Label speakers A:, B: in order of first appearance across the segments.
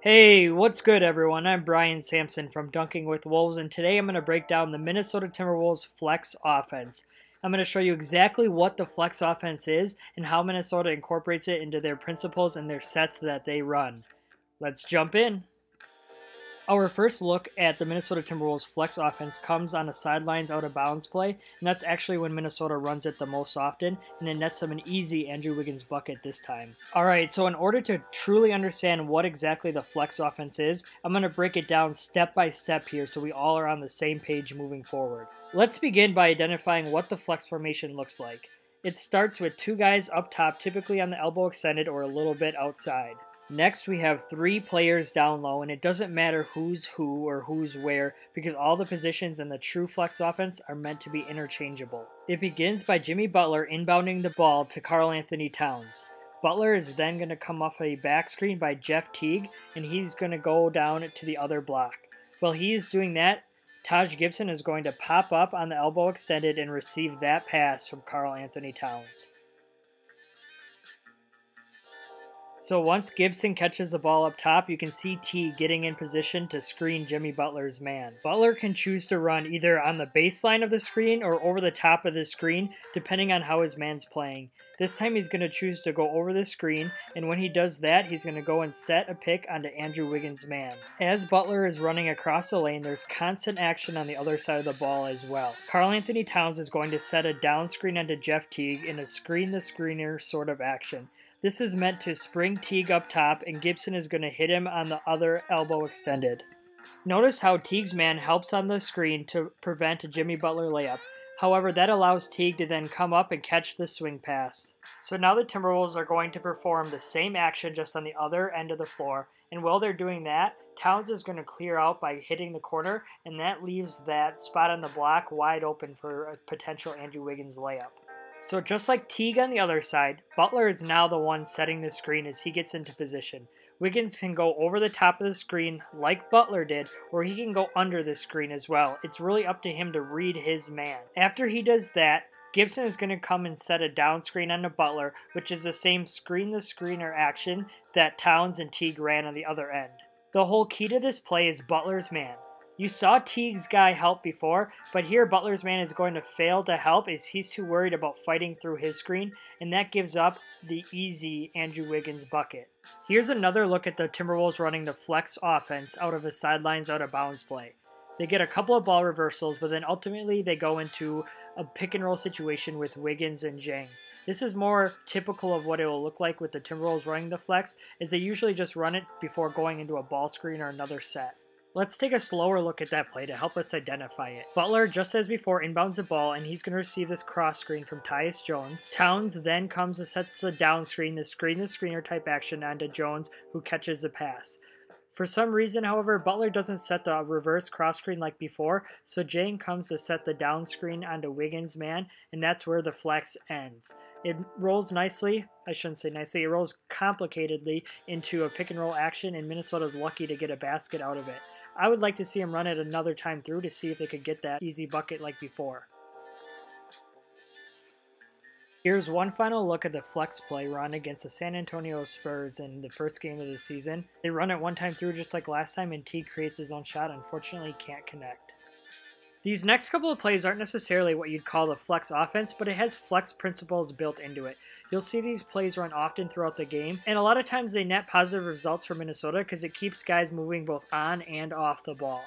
A: Hey, what's good everyone? I'm Brian Sampson from Dunking with Wolves, and today I'm going to break down the Minnesota Timberwolves flex offense. I'm going to show you exactly what the flex offense is and how Minnesota incorporates it into their principles and their sets that they run. Let's jump in. Our first look at the Minnesota Timberwolves flex offense comes on a sidelines out of bounds play, and that's actually when Minnesota runs it the most often, and it nets them an easy Andrew Wiggins bucket this time. Alright, so in order to truly understand what exactly the flex offense is, I'm going to break it down step by step here so we all are on the same page moving forward. Let's begin by identifying what the flex formation looks like. It starts with two guys up top, typically on the elbow extended or a little bit outside. Next, we have three players down low, and it doesn't matter who's who or who's where because all the positions in the true flex offense are meant to be interchangeable. It begins by Jimmy Butler inbounding the ball to Karl-Anthony Towns. Butler is then going to come off a back screen by Jeff Teague, and he's going to go down to the other block. While he's doing that, Taj Gibson is going to pop up on the elbow extended and receive that pass from Karl-Anthony Towns. So once Gibson catches the ball up top, you can see T getting in position to screen Jimmy Butler's man. Butler can choose to run either on the baseline of the screen or over the top of the screen, depending on how his man's playing. This time he's going to choose to go over the screen, and when he does that, he's going to go and set a pick onto Andrew Wiggins' man. As Butler is running across the lane, there's constant action on the other side of the ball as well. Karl-Anthony Towns is going to set a down screen onto Jeff Teague in a screen-the-screener sort of action. This is meant to spring Teague up top, and Gibson is going to hit him on the other elbow extended. Notice how Teague's man helps on the screen to prevent a Jimmy Butler layup. However, that allows Teague to then come up and catch the swing pass. So now the Timberwolves are going to perform the same action just on the other end of the floor, and while they're doing that, Towns is going to clear out by hitting the corner, and that leaves that spot on the block wide open for a potential Andrew Wiggins layup. So just like Teague on the other side, Butler is now the one setting the screen as he gets into position. Wiggins can go over the top of the screen like Butler did, or he can go under the screen as well. It's really up to him to read his man. After he does that, Gibson is going to come and set a down screen onto Butler, which is the same screen-the-screener action that Towns and Teague ran on the other end. The whole key to this play is Butler's man. You saw Teague's guy help before, but here Butler's man is going to fail to help as he's too worried about fighting through his screen, and that gives up the easy Andrew Wiggins bucket. Here's another look at the Timberwolves running the flex offense out of a sidelines out of bounds play. They get a couple of ball reversals, but then ultimately they go into a pick and roll situation with Wiggins and Jang. This is more typical of what it will look like with the Timberwolves running the flex, as they usually just run it before going into a ball screen or another set. Let's take a slower look at that play to help us identify it. Butler, just as before, inbounds the ball, and he's going to receive this cross screen from Tyus Jones. Towns then comes and sets the down screen, the screen-the-screener type action onto Jones, who catches the pass. For some reason, however, Butler doesn't set the reverse cross screen like before, so Jane comes to set the down screen onto Wiggins' man, and that's where the flex ends. It rolls nicely, I shouldn't say nicely, it rolls complicatedly into a pick and roll action, and Minnesota's lucky to get a basket out of it. I would like to see him run it another time through to see if they could get that easy bucket like before. Here's one final look at the flex play run against the San Antonio Spurs in the first game of the season. They run it one time through just like last time, and Teague creates his own shot. Unfortunately, he can't connect. These next couple of plays aren't necessarily what you'd call the flex offense, but it has flex principles built into it. You'll see these plays run often throughout the game, and a lot of times they net positive results for Minnesota because it keeps guys moving both on and off the ball.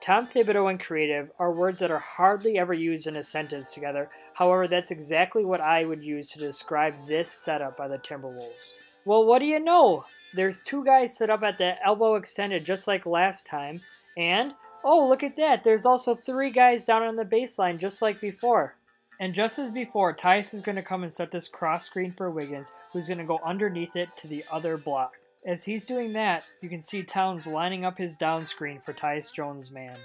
A: Tom Thibodeau and creative are words that are hardly ever used in a sentence together. However, that's exactly what I would use to describe this setup by the Timberwolves. Well, what do you know? There's two guys set up at the elbow extended just like last time, and oh, look at that, there's also three guys down on the baseline just like before. And just as before, Tyus is going to come and set this cross screen for Wiggins, who's going to go underneath it to the other block. As he's doing that, you can see Towns lining up his down screen for Tyus Jones' man.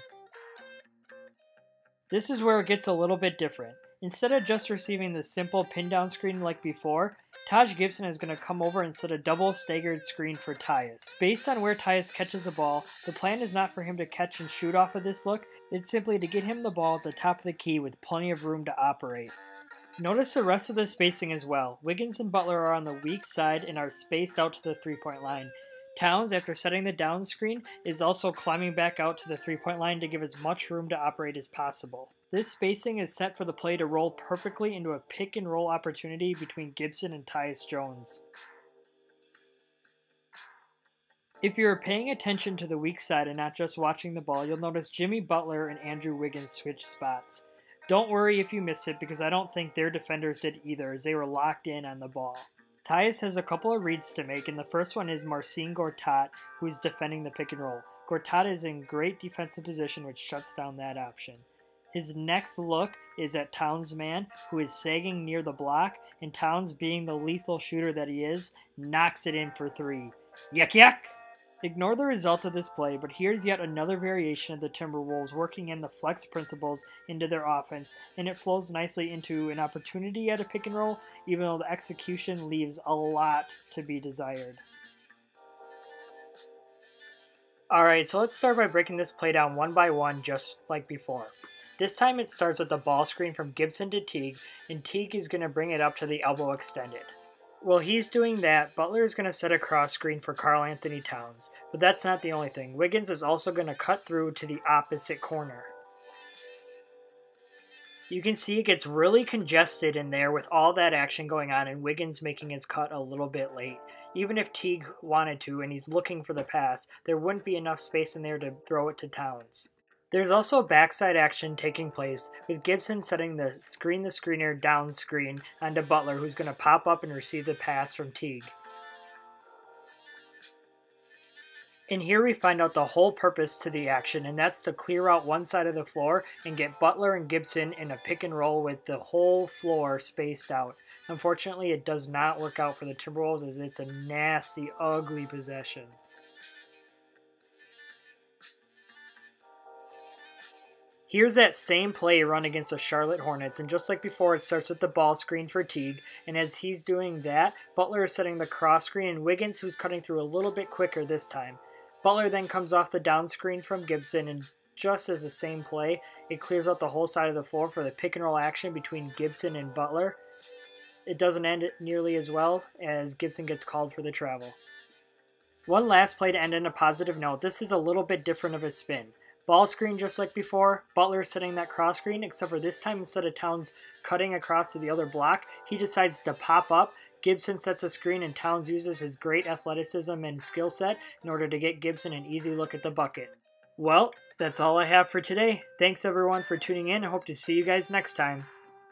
A: This is where it gets a little bit different. Instead of just receiving the simple pin down screen like before, Taj Gibson is going to come over and set a double staggered screen for Tyus. Based on where Tyus catches the ball, the plan is not for him to catch and shoot off of this look, it's simply to get him the ball at the top of the key with plenty of room to operate. Notice the rest of the spacing as well. Wiggins and Butler are on the weak side and are spaced out to the three-point line. Towns, after setting the down screen, is also climbing back out to the three-point line to give as much room to operate as possible. This spacing is set for the play to roll perfectly into a pick-and-roll opportunity between Gibson and Tyus Jones. If you're paying attention to the weak side and not just watching the ball, you'll notice Jimmy Butler and Andrew Wiggins switch spots. Don't worry if you miss it, because I don't think their defenders did either, as they were locked in on the ball. Tyus has a couple of reads to make, and the first one is Marcin Gortat, who is defending the pick and roll. Gortat is in great defensive position, which shuts down that option. His next look is at Towns' man, who is sagging near the block, and Towns, being the lethal shooter that he is, knocks it in for three. Yuck yuck! Ignore the result of this play, but here's yet another variation of the Timberwolves working in the flex principles into their offense, and it flows nicely into an opportunity at a pick and roll, even though the execution leaves a lot to be desired. Alright, so let's start by breaking this play down one by one, just like before. This time it starts with a ball screen from Gibson to Teague, and Teague is going to bring it up to the elbow extended. While he's doing that, Butler is going to set a cross screen for Karl Anthony Towns. But that's not the only thing. Wiggins is also going to cut through to the opposite corner. You can see it gets really congested in there with all that action going on, and Wiggins making his cut a little bit late. Even if Teague wanted to and he's looking for the pass, there wouldn't be enough space in there to throw it to Towns. There's also backside action taking place, with Gibson setting the screener down screen onto Butler, who's going to pop up and receive the pass from Teague. And here we find out the whole purpose to the action, and that's to clear out one side of the floor and get Butler and Gibson in a pick and roll with the whole floor spaced out. Unfortunately, it does not work out for the Timberwolves, as it's a nasty, ugly possession. Here's that same play run against the Charlotte Hornets, and just like before, it starts with the ball screen for Teague, and as he's doing that, Butler is setting the cross screen, and Wiggins, who's cutting through a little bit quicker this time. Butler then comes off the down screen from Gibson, and just as the same play, it clears out the whole side of the floor for the pick and roll action between Gibson and Butler. It doesn't end it nearly as well, as Gibson gets called for the travel. One last play to end on a positive note. This is a little bit different of a spin. Ball screen just like before, Butler setting that cross screen, except for this time instead of Towns cutting across to the other block, he decides to pop up. Gibson sets a screen, and Towns uses his great athleticism and skill set in order to get Gibson an easy look at the bucket. Well, that's all I have for today. Thanks everyone for tuning in. I hope to see you guys next time.